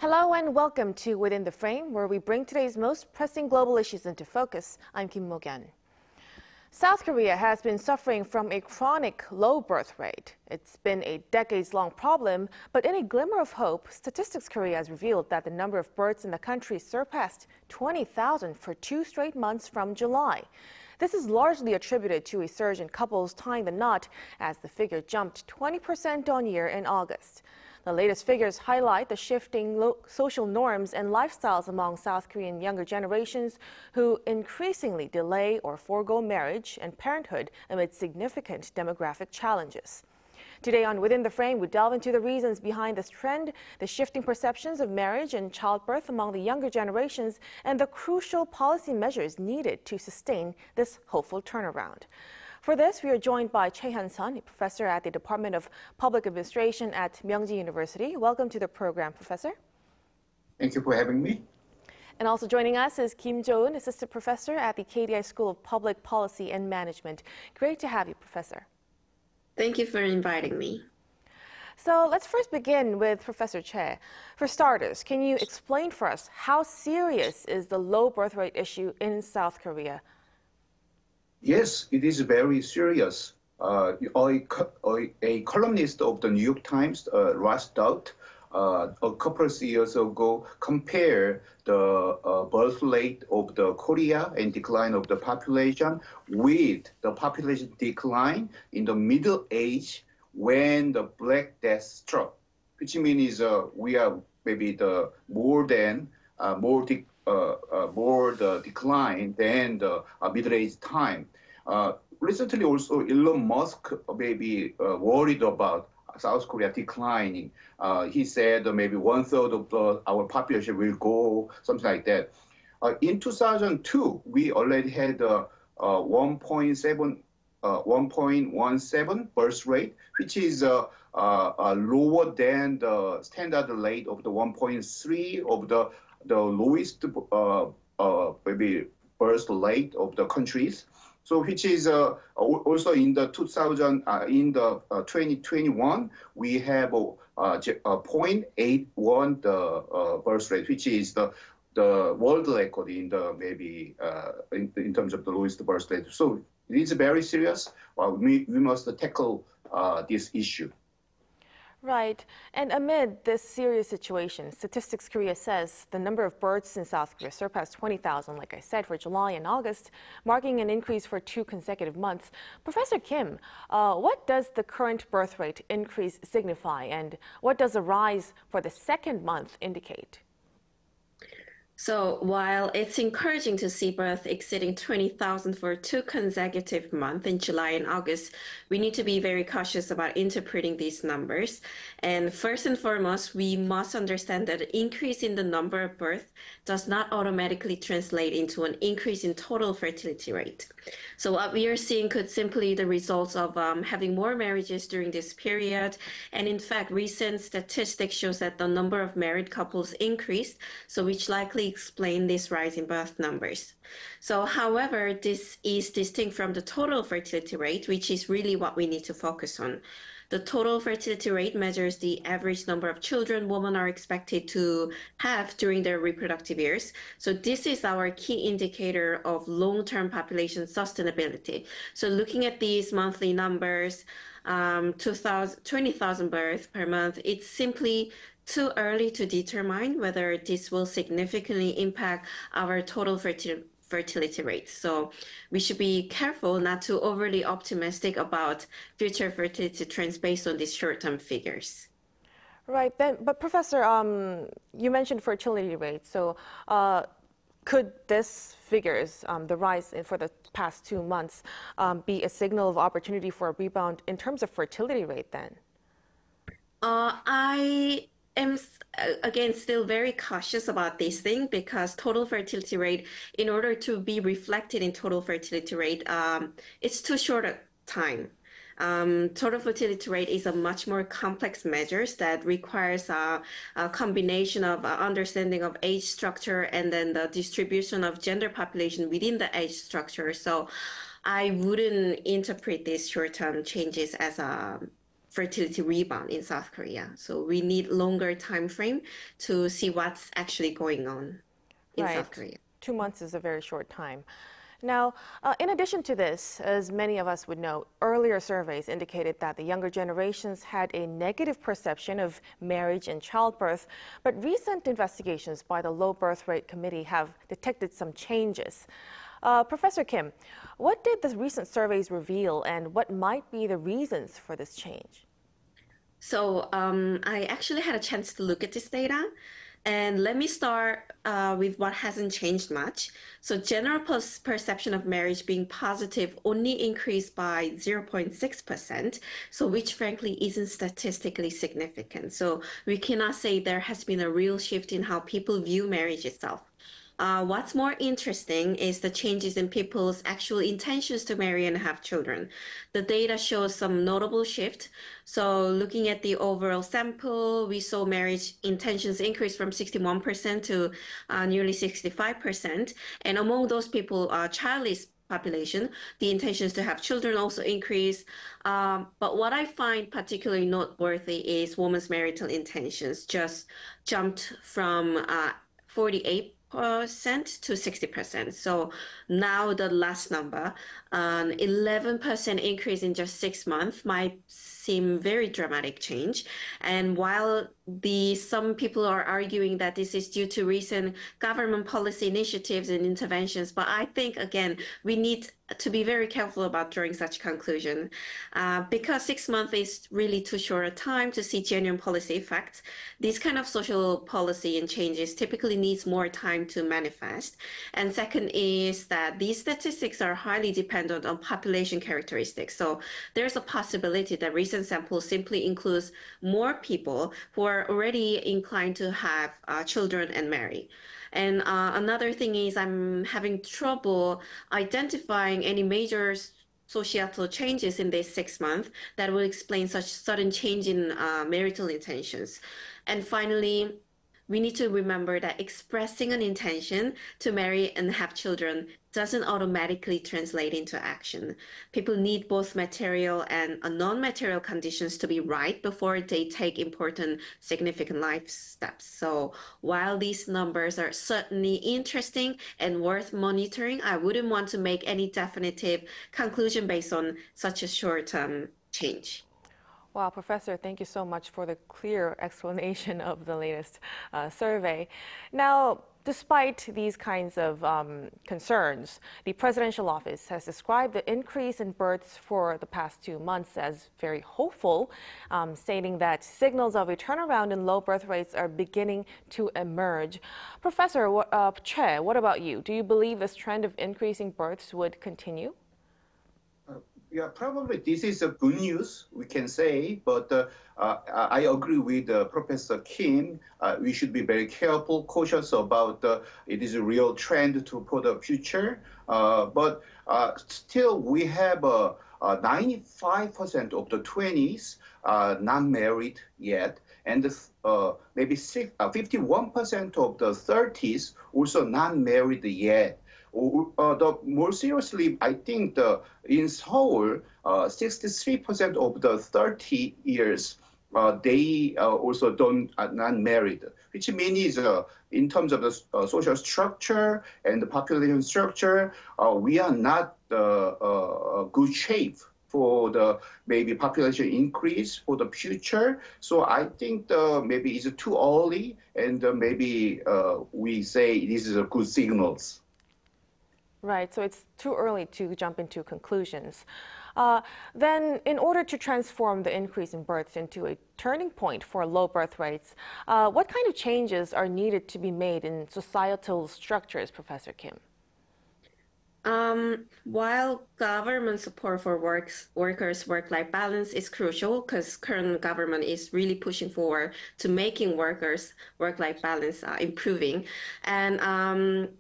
Hello and welcome to Within the Frame, where we bring today's most pressing global issues into focus. I'm Kim Mok-yeon. South Korea has been suffering from a chronic low birth rate. It's been a decades-long problem, but in a glimmer of hope, Statistics Korea has revealed that the number of births in the country surpassed 20,000 for 2 straight months from July. This is largely attributed to a surge in couples tying the knot, as the figure jumped 20% on year in August. The latest figures highlight the shifting social norms and lifestyles among South Korean younger generations who increasingly delay or forgo marriage and parenthood amid significant demographic challenges. Today on Within the Frame, we delve into the reasons behind this trend, the shifting perceptions of marriage and childbirth among the younger generations, and the crucial policy measures needed to sustain this hopeful turnaround. For this, we are joined by Choi Hyun-sun, a professor at the Department of Public Administration at Myeongji University. Welcome to the program, Professor. Thank you for having me. And also joining us is Kim Jo-eun, assistant professor at the KDI School of Public Policy and Management. Great to have you, Professor. Thank you for inviting me. So let's first begin with Professor Choi. For starters, can you explain for us how serious is the low birth rate issue in South Korea? Yes, it is very serious. A columnist of the New York Times, Ross Dout, a couple of years ago, compared the birth rate of the Korea and decline of the population with the population decline in the middle age when the Black Death struck, which means we are maybe the more the decline than the middle-age time. Recently, also Elon Musk maybe worried about South Korea declining. He said maybe 1/3 of our population will go, something like that. In 2002, we already had 1.17 birth rate, which is lower than the standard rate of the 1.3 of the lowest maybe birth rate of the countries. So which is also in the 2021 we have 0.81 the birth rate, which is the world record in the maybe in terms of the lowest birth rate. So it is very serious. We must tackle this issue. Right. And amid this serious situation, Statistics Korea says the number of births in South Korea surpassed 20,000, like I said, for July and August, marking an increase for 2 consecutive months. Professor Kim, what does the current birth rate increase signify, and what does a rise for the second month indicate? So while it's encouraging to see birth exceeding 20,000 for 2 consecutive months in July and August, we need to be very cautious about interpreting these numbers. And first and foremost, we must understand that an increase in the number of births does not automatically translate into an increase in total fertility rate. So what we are seeing could simply be the results of having more marriages during this period. And in fact, recent statistics shows that the number of married couples increased, so which likely explain this rise in birth numbers. So, however, this is distinct from the total fertility rate, which is really what we need to focus on. The total fertility rate measures the average number of children women are expected to have during their reproductive years. So this is our key indicator of long-term population sustainability. So looking at these monthly numbers, 20,000 births per month, it's simply too early to determine whether this will significantly impact our total fertility rates. So we should be careful not to overly optimistic about future fertility trends based on these short-term figures. Right. Then, but Professor, you mentioned fertility rates. So could this figures, the rise for the past 2 months, be a signal of opportunity for a rebound in terms of fertility rate then? I am, again, still very cautious about this thing because total fertility rate, in order to be reflected in total fertility rate, it's too short a time. Total fertility rate is a much more complex measure that requires a combination of understanding of age structure and then the distribution of gender population within the age structure. So I wouldn't interpret these short-term changes as a fertility rebound in South Korea. So we need longer time frame to see what's actually going on in South Right. Korea. 2 months is a very short time. Now, in addition to this, as many of us would know, earlier surveys indicated that the younger generations had a negative perception of marriage and childbirth, but recent investigations by the Low Birth Rate Committee have detected some changes. Professor Kim, what did the recent surveys reveal, and what might be the reasons for this change? So I actually had a chance to look at this data. And let me start with what hasn't changed much. So general perception of marriage being positive only increased by 0.6%, so which frankly isn't statistically significant. So we cannot say there has been a real shift in how people view marriage itself. What's more interesting is the changes in people's actual intentions to marry and have children. The data shows some notable shift. So looking at the overall sample, we saw marriage intentions increase from 61% to nearly 65%. And among those people, childless population, the intentions to have children also increase. But what I find particularly noteworthy is women's marital intentions just jumped from 48% to 60%. So now the last number, an 11% increase in just 6 months might seem very dramatic change. And while some people are arguing that this is due to recent government policy initiatives and interventions, but I think again we need to be very careful about drawing such conclusion, because 6 months is really too short a time to see genuine policy effects. These kind of social policy and changes typically needs more time to manifest. And second is that these statistics are highly dependent on population characteristics. So there's a possibility that recent samples simply includes more people who are already inclined to have children and marry. And another thing is I'm having trouble identifying any major societal changes in these 6 months that will explain such sudden change in marital intentions. And finally, we need to remember that expressing an intention to marry and have children doesn't automatically translate into action. People need both material and non-material conditions to be right before they take important, significant life steps. So while these numbers are certainly interesting and worth monitoring, I wouldn't want to make any definitive conclusion based on such a short-term change. Wow, Professor, thank you so much for the clear explanation of the latest survey. Now, despite these kinds of concerns, the presidential office has described the increase in births for the past 2 months as very hopeful, stating that signals of a turnaround in low birth rates are beginning to emerge. Professor Che, what about you? Do you believe this trend of increasing births would continue? Yeah, probably this is a good news, we can say, but I agree with Professor Kim. We should be very careful, cautious about it is a real trend for the future. But still, we have 95% of the 20s not married yet, and maybe 51% of the 30s also not married yet. More seriously, I think in Seoul, 63% of the 30 years, they also not married, which means in terms of the social structure and the population structure, we are not good shape for the maybe population increase for the future. So I think maybe it's too early, and maybe we say this is a good signals. Right, so it's too early to jump into conclusions. Then, in order to transform the increase in births into a turning point for low birth rates, what kind of changes are needed to be made in societal structures, Professor Kim? While government support for workers' work-life balance is crucial, because current government is really pushing forward to making workers' work-life balance improving, and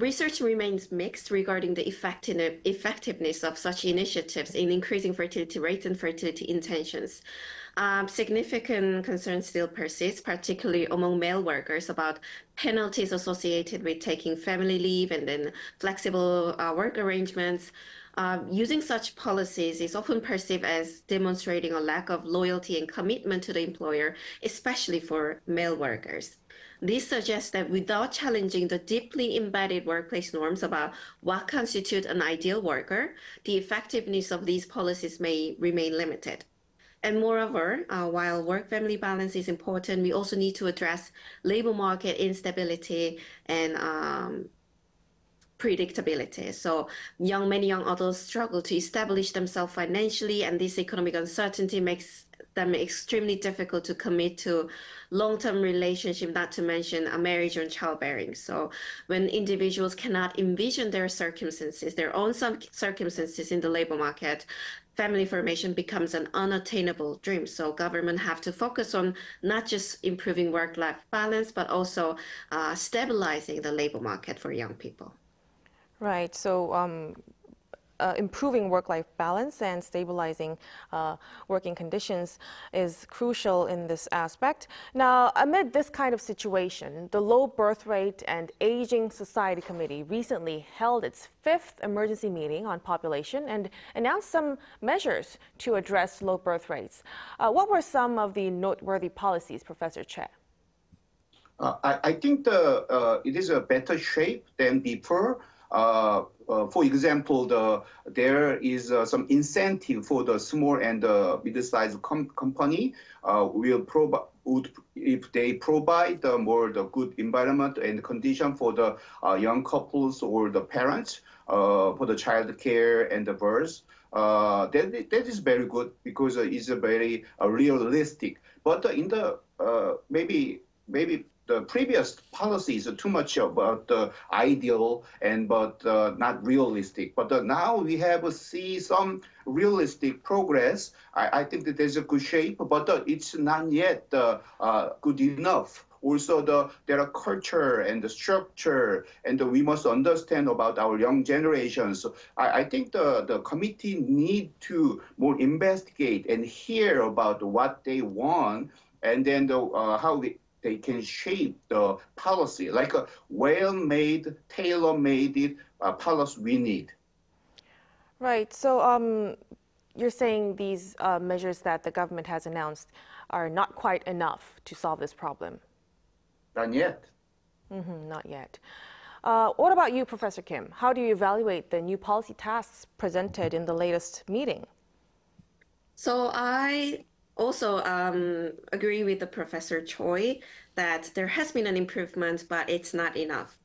research remains mixed regarding the effectiveness of such initiatives in increasing fertility rates and fertility intentions. Significant concerns still persist, particularly among male workers, about penalties associated with taking family leave and then flexible work arrangements. Using such policies is often perceived as demonstrating a lack of loyalty and commitment to the employer, especially for male workers. This suggests that without challenging the deeply embedded workplace norms about what constitutes an ideal worker, the effectiveness of these policies may remain limited. And moreover, while work-family balance is important, we also need to address labor market instability and predictability. So many young adults struggle to establish themselves financially, and this economic uncertainty makes them extremely difficult to commit to long-term relationship, not to mention a marriage or childbearing. So when individuals cannot envision their circumstances, their own circumstances in the labor market, family formation becomes an unattainable dream. So government have to focus on not just improving work-life balance, but also stabilizing the labor market for young people. Right. So improving work-life balance and stabilizing working conditions is crucial in this aspect. Now, amid this kind of situation, the Low Birth Rate and Aging Society Committee recently held its 5th emergency meeting on population and announced some measures to address low birth rates. What were some of the noteworthy policies, Professor Che? I think it is a better shape than before. For example, there is some incentive for the small and middle-sized company if they provide more the good environment and condition for the young couples or the parents for the child care and the birth. That is very good because it's a very realistic. But in the maybe the previous policies are too much about the ideal but not realistic. But now we have see some realistic progress. I think that there's a good shape, but it's not yet good enough. Also, there are culture and the structure, and we must understand about our young generations. So I think the committee need to more investigate and hear about what they want, and then how they can shape the policy, like a well-made, tailor-made policy we need. Right. So you're saying these measures that the government has announced are not quite enough to solve this problem? Not yet. Not yet. What about you, Professor Kim? How do you evaluate the new policy tasks presented in the latest meeting? So I also agree with the Professor Choi that there has been an improvement, but it's not enough.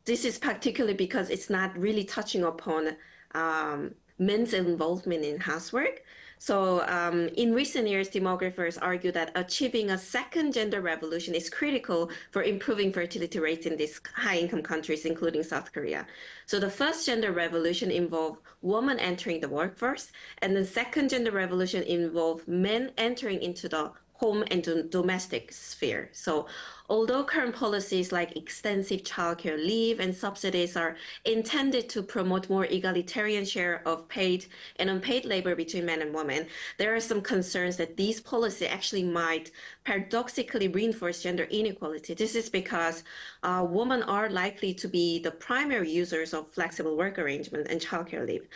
This is particularly because it's not really touching upon men's involvement in housework. So in recent years, demographers argue that achieving a second gender revolution is critical for improving fertility rates in these high-income countries, including South Korea. So the first gender revolution involved women entering the workforce, and the second gender revolution involved men entering into the home and domestic sphere. So although current policies like extensive childcare leave and subsidies are intended to promote more egalitarian share of paid and unpaid labor between men and women, there are some concerns that these policies actually might paradoxically reinforce gender inequality. This is because women are likely to be the primary users of flexible work arrangement and childcare leave.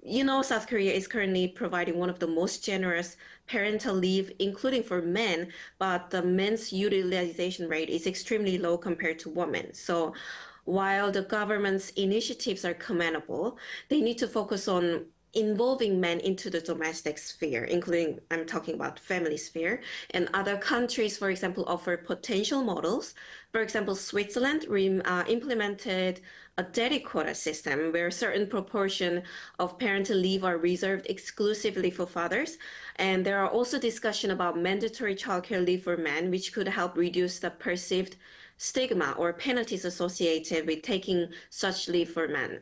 You know, South Korea is currently providing one of the most generous parental leave, including for men, but the men's utilization rate is extremely low compared to women. So while the government's initiatives are commendable, they need to focus on involving men into the domestic sphere, including, I'm talking about family sphere, and other countries, for example, offer potential models. For example, Switzerland implemented a daddy quota system where a certain proportion of parental leave are reserved exclusively for fathers. And there are also discussion about mandatory childcare leave for men, which could help reduce the perceived stigma or penalties associated with taking such leave for men.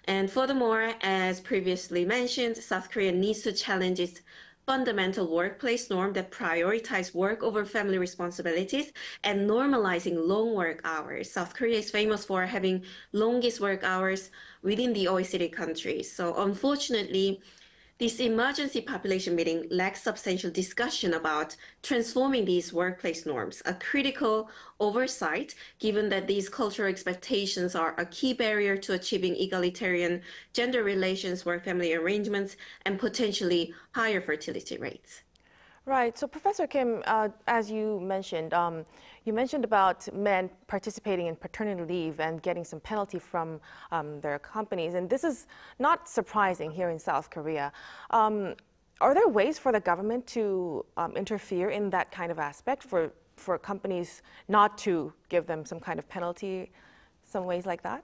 And furthermore, as previously mentioned, South Korea needs to challenge its fundamental workplace norm that prioritize work over family responsibilities and normalizing long work hours. South Korea is famous for having longest work hours within the OECD countries. So unfortunately, This emergency population meeting lacks substantial discussion about transforming these workplace norms, a critical oversight given that these cultural expectations are a key barrier to achieving egalitarian gender relations, work-family arrangements, and potentially higher fertility rates. Right. So, Professor Kim, as you mentioned about men participating in paternity leave and getting some penalty from their companies, and this is not surprising here in South Korea. Are there ways for the government to interfere in that kind of aspect for companies not to give them some kind of penalty, some ways like that?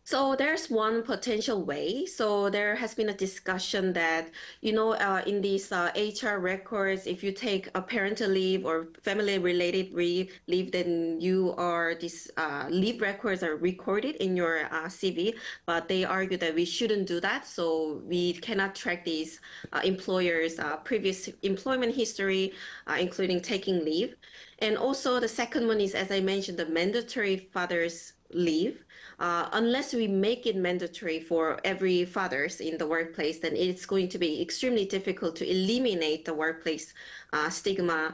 So there's one potential way. So there has been a discussion that, in these HR records, if you take a parental leave or family-related leave, then these leave records are recorded in your CV. But they argue that we shouldn't do that. So we cannot track these employers' previous employment history, including taking leave. And also the second one is, as I mentioned, the mandatory father's leave. Unless we make it mandatory for every fathers in the workplace, then it's going to be extremely difficult to eliminate the workplace stigma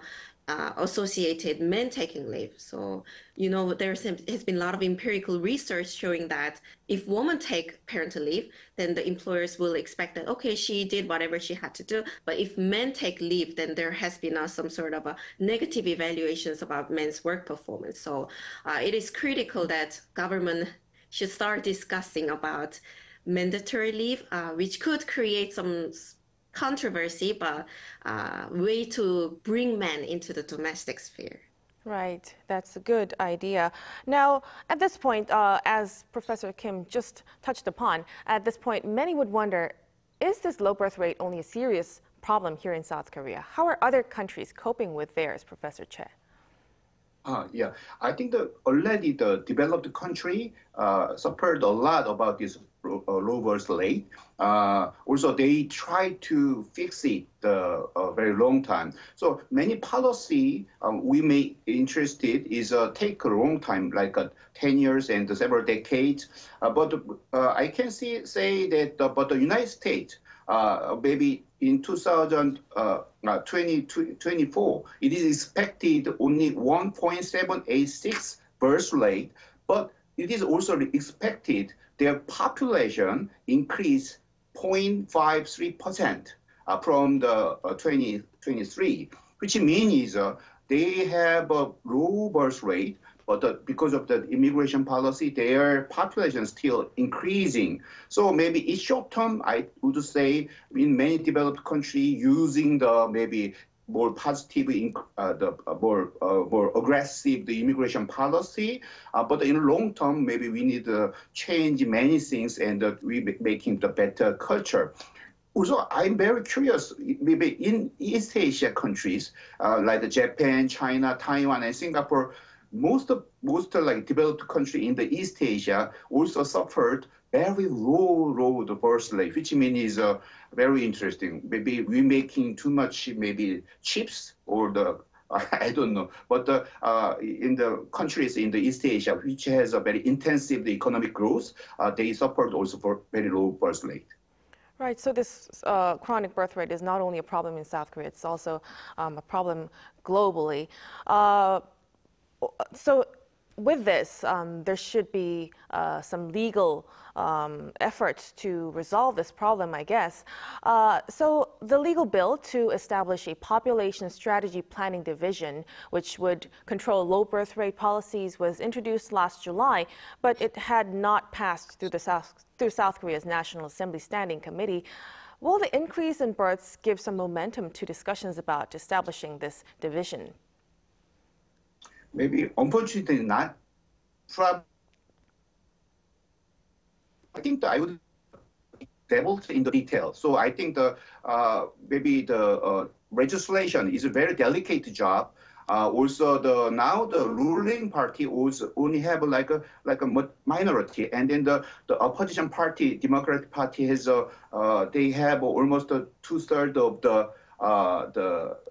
associated men taking leave. So, there has been a lot of empirical research showing that if women take parental leave, then the employers will expect that, okay, she did whatever she had to do. But if men take leave, then there has been some sort of a negative evaluations about men's work performance. So it is critical that government should start discussing about mandatory leave, which could create some controversy, but way to bring men into the domestic sphere. Right, that's a good idea. Now, at this point, as Professor Kim just touched upon, at this point, many would wonder, is this low birth rate only a serious problem here in South Korea? How are other countries coping with theirs, Professor Che? Yeah, I think already the developed country suffered a lot about this low birth rate. Also, they tried to fix it a very long time. So many policy we may interested is take a long time, like 10 years and several decades. But I can say that but the United States, maybe in 2024, it is expected only 1.786 birth rate, but it is also expected their population increase 0.53% from the 2023, which means they have a low birth rate, but because of the immigration policy, their population is still increasing. So maybe in short term, I would say in many developed countries using the maybe more positive, more aggressive the immigration policy. But in the long term, maybe we need to change many things and we making the better culture. Also, I'm very curious, maybe in East Asia countries like Japan, China, Taiwan, and Singapore, most like developed country in the East Asia also suffered very low birth rate, which means very interesting. Maybe we're making too much maybe chips or I don't know. But in the countries in the East Asia, which has a very intensive economic growth, they suffered also for very low birth rate. Right, so this chronic birth rate is not only a problem in South Korea, it's also a problem globally. So with this, there should be some legal efforts to resolve this problem, I guess. So the legal bill to establish a population strategy planning division, which would control low birth rate policies, was introduced last July, but it had not passed through South Korea's National Assembly Standing Committee. Will the increase in births give some momentum to discussions about establishing this division? Maybe unfortunately not. I think that I would devil in the detail. So I think maybe the legislation is a very delicate job. Also, now the ruling party also only have like a minority, and then the opposition party, Democratic Party, has they have almost 2/3 of the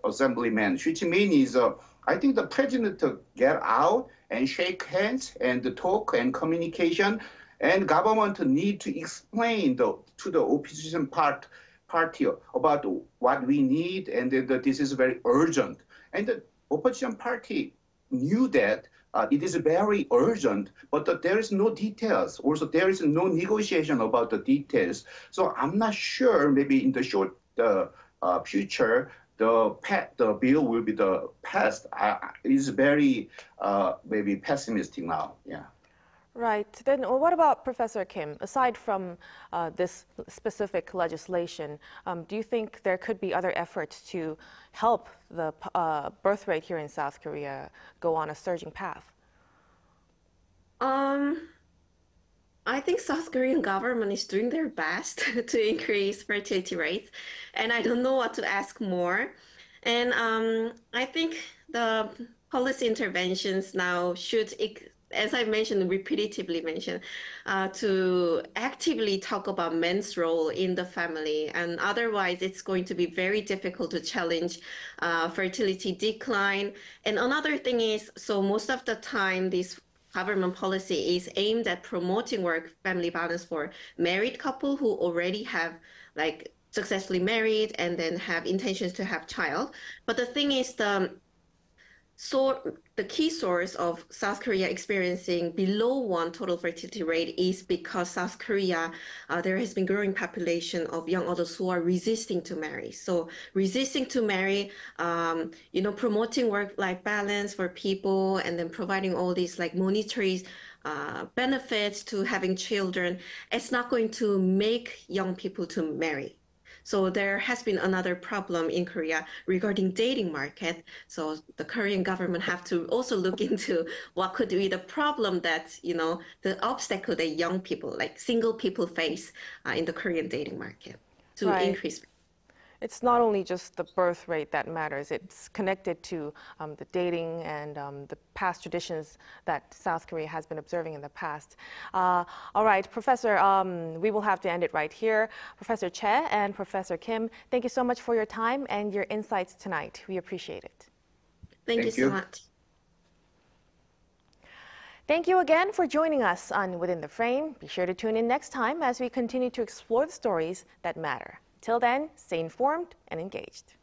assemblymen, which means I think the president to get out and shake hands and talk and communication, and government need to explain to the opposition part Party about what we need, and that this is very urgent. And the opposition party knew that it is very urgent, but there is no details. Also, there is no negotiation about the details. So I'm not sure. Maybe in the short future, the bill will be passed. Is very maybe pessimistic now. Yeah. Right. Then what about Professor Kim? Aside from this specific legislation, do you think there could be other efforts to help the birth rate here in South Korea go on a surging path? I think South Korean government is doing their best to increase fertility rates, and I don't know what to ask more. And I think the policy interventions now should, as I mentioned, repetitively mentioned, to actively talk about men's role in the family. And otherwise, it's going to be very difficult to challenge fertility decline. And another thing is, so most of the time, this government policy is aimed at promoting work-family balance for married couple who already have like successfully married and then have intentions to have child. But the thing is, the key source of South Korea experiencing below 1 total fertility rate is because South Korea, there has been growing population of young adults who are resisting to marry. So resisting to marry, promoting work-life balance for people and then providing all these like monetary benefits to having children, it's not going to make young people to marry. So there has been another problem in Korea regarding dating market. So the Korean government have to also look into what could be the problem that, the obstacle that young people, like single people face in the Korean dating market to Right. increase. It's not only just the birth rate that matters. It's connected to the dating and the past traditions that South Korea has been observing in the past. All right, Professor, we will have to end it right here. Professor Che and Professor Kim, thank you so much for your time and your insights tonight. We appreciate it. Thank you so much. Thank you again for joining us on Within the Frame. Be sure to tune in next time as we continue to explore the stories that matter. Till then, stay informed and engaged.